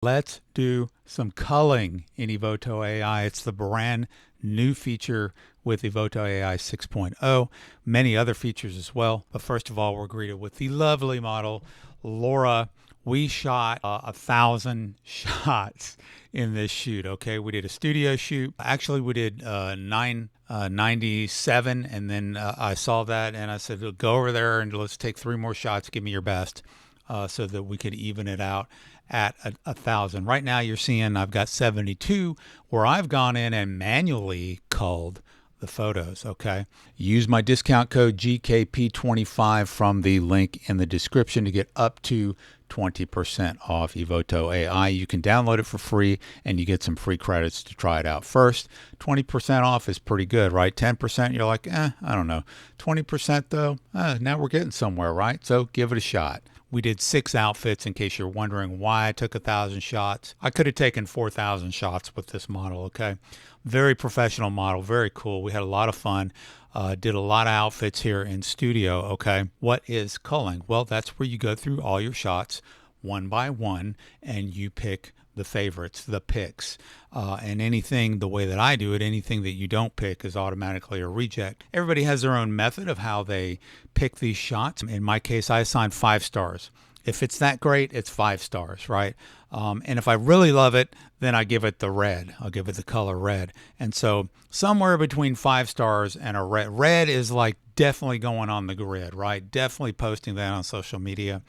Let's do some culling in Evoto AI. It's the brand new feature with Evoto AI 6.0, many other features as well. But first of all, we're greeted with the lovely model, Laura. We shot 1,000 shots in this shoot, okay? We did a studio shoot. Actually, we did 997, and then I saw that and I said, go over there and let's take 3 more shots. Give me your best. So that we could even it out at 1,000. Right now you're seeing I've got 72 where I've gone in and manually culled the photos, okay? Use my discount code GKP25 from the link in the description to get up to 20% off Evoto AI. You can download it for free and you get some free credits to try it out first. 20% off is pretty good, right? 10% you're like, I don't know. 20% though, now we're getting somewhere, right? So give it a shot. We did 6 outfits in case you're wondering why I took 1,000 shots. I could have taken 4,000 shots with this model, okay? Very professional model, very cool. We had a lot of fun. Did a lot of outfits here in studio, okay? What is culling? Well, that's where you go through all your shots one by one and you pick the favorites, the picks. And anything, the way that I do it, anything that you don't pick is automatically a reject. Everybody has their own method of how they pick these shots. In my case, I assign 5 stars. If it's that great, it's 5 stars, right? And if I really love it, then I give it the red. I'll give it the color red. And so somewhere between 5 stars and a red. Red is like definitely going on the grid, right? Definitely posting that on social media.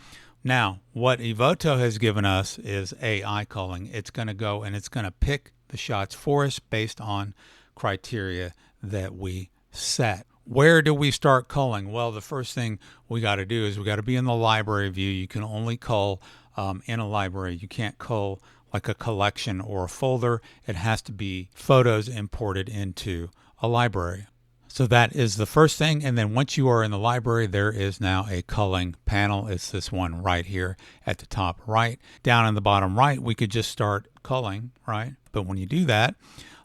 Now, what Evoto has given us is AI culling. It's going to go and it's going to pick the shots for us based on criteria that we set. Where do we start culling? Well, the first thing we got to do is we got to be in the library view. You can only cull in a library. You can't cull like a collection or a folder. It has to be photos imported into a library. So that is the first thing. And then once you are in the library, there is now a culling panel. It's this one right here at the top right. Down in the bottom right, we could just start culling, right? But when you do that,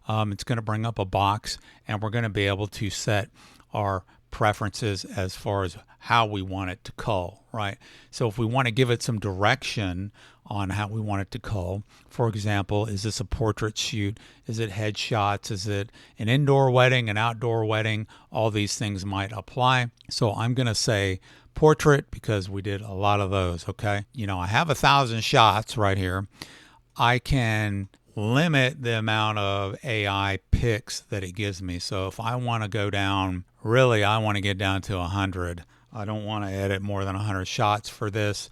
it's going to bring up a box and we're going to be able to set our preferences as far as how we want it to cull, right? So if we want to give it some direction on how we want it to cull, for example, is this a portrait shoot? Is it headshots? Is it an indoor wedding, an outdoor wedding? All these things might apply. So I'm going to say portrait because we did a lot of those, okay? You know, I have 1,000 shots right here. I can limit the amount of AI picks that it gives me. So if I want to go down, really, I want to get down to 100. I don't want to edit more than 100 shots for this.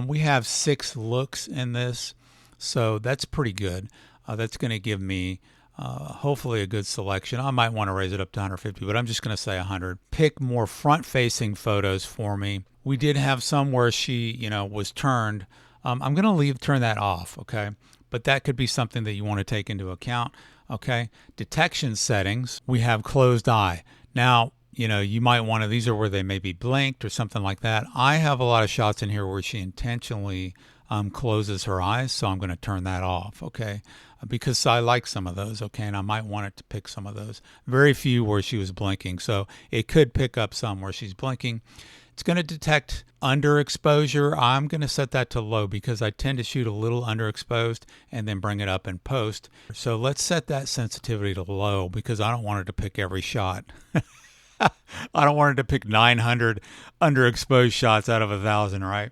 We have 6 looks in this, so that's pretty good. That's going to give me hopefully a good selection. I might want to raise it up to 150, but I'm just going to say 100. Pick more front-facing photos for me. We did have some where she, was turned. I'm going to turn that off, okay? But that could be something that you want to take into account, okay? Detection settings, we have closed eye. Now, you might want to, these are where they may be blinked or something like that. I have a lot of shots in here where she intentionally closes her eyes, so I'm going to turn that off, okay? Because I like some of those, okay? And I might want it to pick some of those. Very few where she was blinking, so it could pick up some where she's blinking. It's going to detect underexposure. I'm going to set that to low because I tend to shoot a little underexposed and then bring it up in post. So let's set that sensitivity to low because I don't want it to pick every shot. I don't want it to pick 900 underexposed shots out of 1,000, right?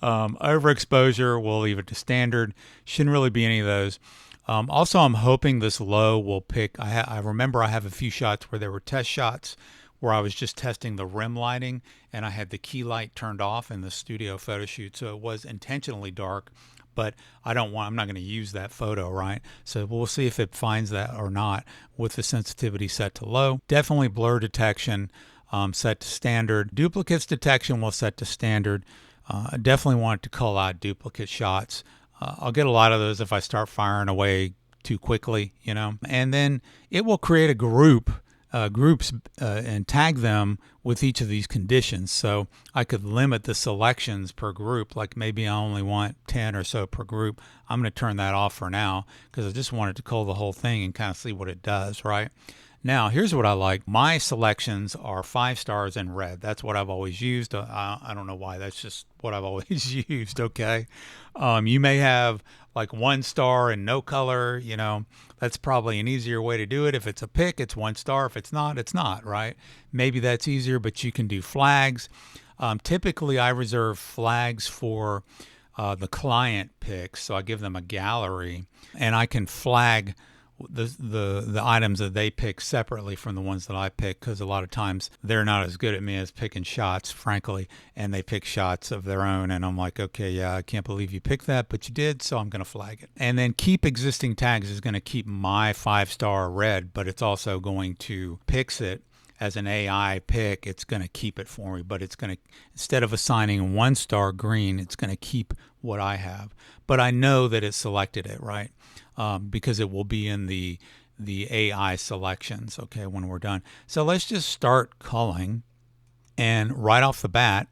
Overexposure, we'll leave it to standard. Shouldn't really be any of those. Also, I'm hoping this low will pick. I remember I have a few shots where there were test shots where I was just testing the rim lighting and I had the key light turned off in the studio photo shoot. So it was intentionally dark, but I'm not going to use that photo, right? So we'll see if it finds that or not with the sensitivity set to low. Definitely blur detection set to standard. Duplicates detection will set to standard. I definitely want it to cull out duplicate shots. I'll get a lot of those if I start firing away too quickly, and then it will create a groups and tag them with each of these conditions. So I could limit the selections per group, like maybe I only want 10 or so per group. I'm going to turn that off for now because I just wanted to cull the whole thing and kind of see what it does, right? Now, here's what I like. My selections are 5 stars and red. That's what I've always used. I don't know why. That's just what I've always used. Okay. You may have like 1 star and no color. That's probably an easier way to do it. If it's a pick, it's 1 star. If it's not, it's not, right? Maybe that's easier, but you can do flags. Typically, I reserve flags for the client picks, so I give them a gallery, and I can flag the items that they pick separately from the ones that I pick, because a lot of times they're not as good at me as picking shots, frankly, and they pick shots of their own, and I'm like, okay, yeah, I can't believe you picked that, but you did, so I'm going to flag it. And then keep existing tags is going to keep my 5-star red, but it's also going to pix it as an AI pick. It's going to keep it for me, but it's going to, instead of assigning 1 star green, it's going to keep what I have. But I know that it selected it, right? Because it will be in the AI selections, okay, when we're done. So let's just start culling. And right off the bat,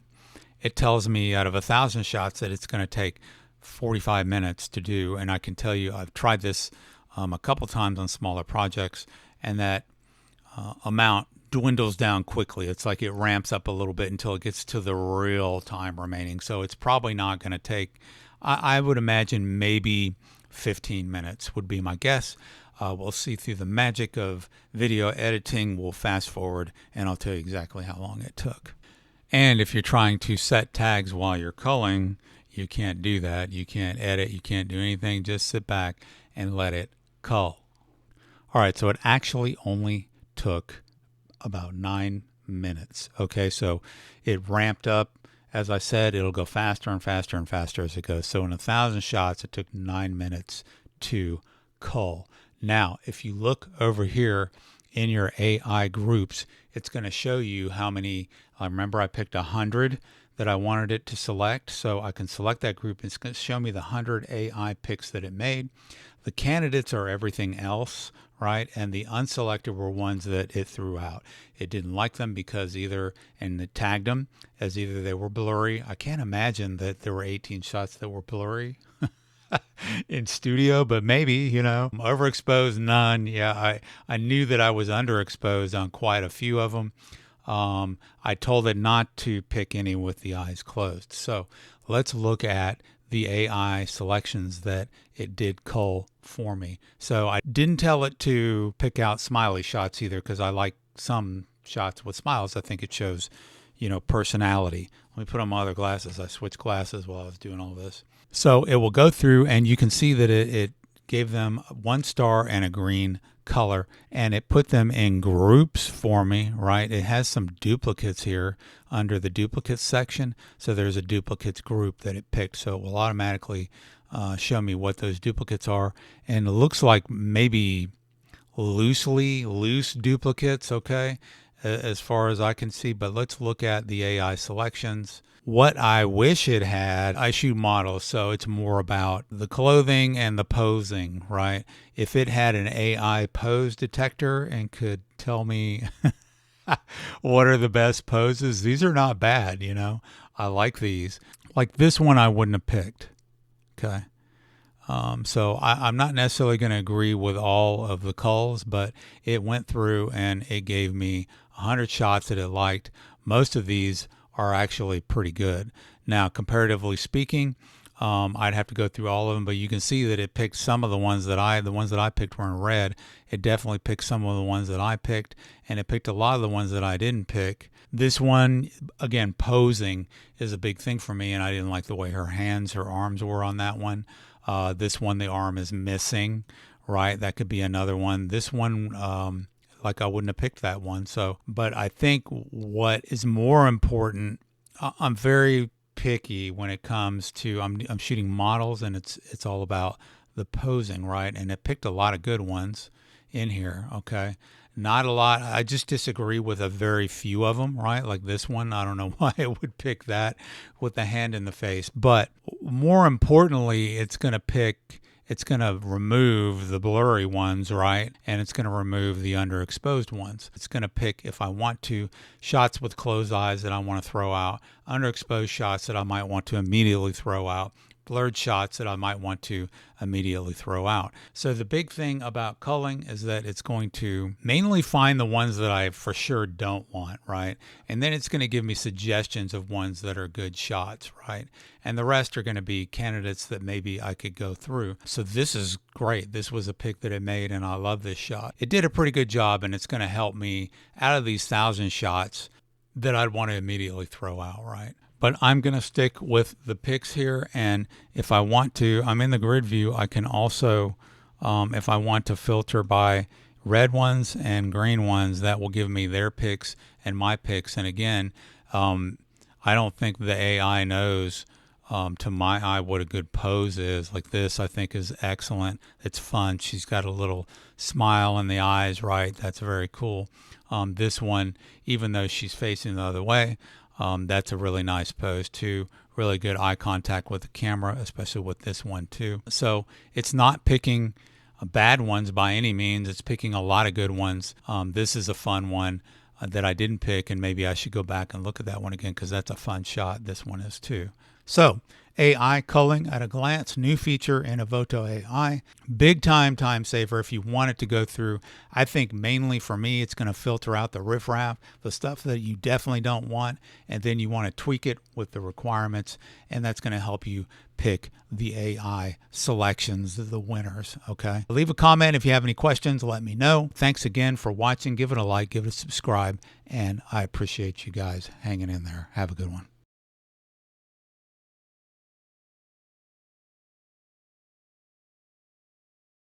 it tells me out of 1,000 shots that it's going to take 45 minutes to do. And I can tell you, I've tried this a couple times on smaller projects, and that amount dwindles down quickly. It's like it ramps up a little bit until it gets to the real time remaining. So it's probably not going to take, I would imagine maybe 15 minutes would be my guess. We'll see through the magic of video editing. We'll fast forward and I'll tell you exactly how long it took. And if you're trying to set tags while you're culling, you can't do that. You can't edit. You can't do anything. Just sit back and let it cull. All right, so it actually only took about 9 minutes. Okay, so it ramped up. As I said, it'll go faster and faster and faster as it goes. So in 1,000 shots, it took 9 minutes to cull. Now, if you look over here in your AI groups, it's going to show you how many. Remember, I picked 100 that I wanted it to select. So I can select that group. It's going to show me the 100 AI picks that it made. The candidates are everything else, right? And the unselected were ones that it threw out. It didn't like them because and it tagged them as either they were blurry. I can't imagine that there were 18 shots that were blurry in studio, but maybe, overexposed, none. Yeah, I knew that I was underexposed on quite a few of them. I told it not to pick any with the eyes closed. So let's look at the AI selections that it did cull for me. So I didn't tell it to pick out smiley shots either, because I like some shots with smiles. I think it shows, personality. Let me put on my other glasses. I switched glasses while I was doing all this. So it will go through, and you can see that it gave them 1 star and a green color, and it put them in groups for me, right? It has some duplicates here under the duplicates section. So there's a duplicates group that it picked. So it will automatically show me what those duplicates are. And it looks like maybe loose duplicates, okay, as far as I can see. But let's look at the AI selections. What I wish it had, I shoot models, so it's more about the clothing and the posing, right? If it had an AI pose detector and could tell me what are the best poses, these are not bad, I like these. Like this one I wouldn't have picked, okay? So I'm not necessarily going to agree with all of the culls, but it went through and it gave me 100 shots that it liked. Most of these are actually pretty good. Now, comparatively speaking, I'd have to go through all of them, but you can see that it picked some of the ones that I picked were in red. It definitely picked some of the ones that I picked, and it picked a lot of the ones that I didn't pick. This one, again, posing is a big thing for me, and I didn't like the way her arms were on that one. This one, the arm is missing, right? That could be another one. This one, like I wouldn't have picked that one. So, but I think what is more important, I'm very picky when it comes to, I'm shooting models, and it's all about the posing, right? And it picked a lot of good ones in here, okay? Not a lot. I just disagree with a very few of them, right? Like this one, I don't know why it would pick that with the hand in the face. But more importantly, it's going to remove the blurry ones, right? And it's going to remove the underexposed ones. It's going to pick, if I want to, shots with closed eyes that I want to throw out, underexposed shots that I might want to immediately throw out, blurred shots that I might want to immediately throw out. So the big thing about culling is that it's going to mainly find the ones that I for sure don't want, right? And then it's going to give me suggestions of ones that are good shots, right? And the rest are going to be candidates that maybe I could go through. So this is great. This was a pick that it made, and I love this shot. It did a pretty good job, and it's going to help me out of these 1,000 shots that I'd want to immediately throw out, right? But I'm going to stick with the picks here, and if I want to, I'm in the grid view. I can also, if I want to filter by red ones and green ones, that will give me their picks and my picks. And again, I don't think the AI knows to my eye what a good pose is. Like this, I think is excellent. It's fun. She's got a little smile in the eyes, right? That's very cool. This one, even though she's facing the other way, that's a really nice pose too. Really good eye contact with the camera, especially with this one too. So it's not picking bad ones by any means. It's picking a lot of good ones. This is a fun one that I didn't pick, and maybe I should go back and look at that one again because that's a fun shot. This one is too. So AI culling at a glance, new feature in Evoto AI. Big time saver if you want it to go through. I think mainly for me, it's going to filter out the riffraff, the stuff that you definitely don't want, and then you want to tweak it with the requirements, and that's going to help you pick the AI selections, the winners, okay? Leave a comment if you have any questions, let me know. Thanks again for watching. Give it a like, give it a subscribe, and I appreciate you guys hanging in there. Have a good one.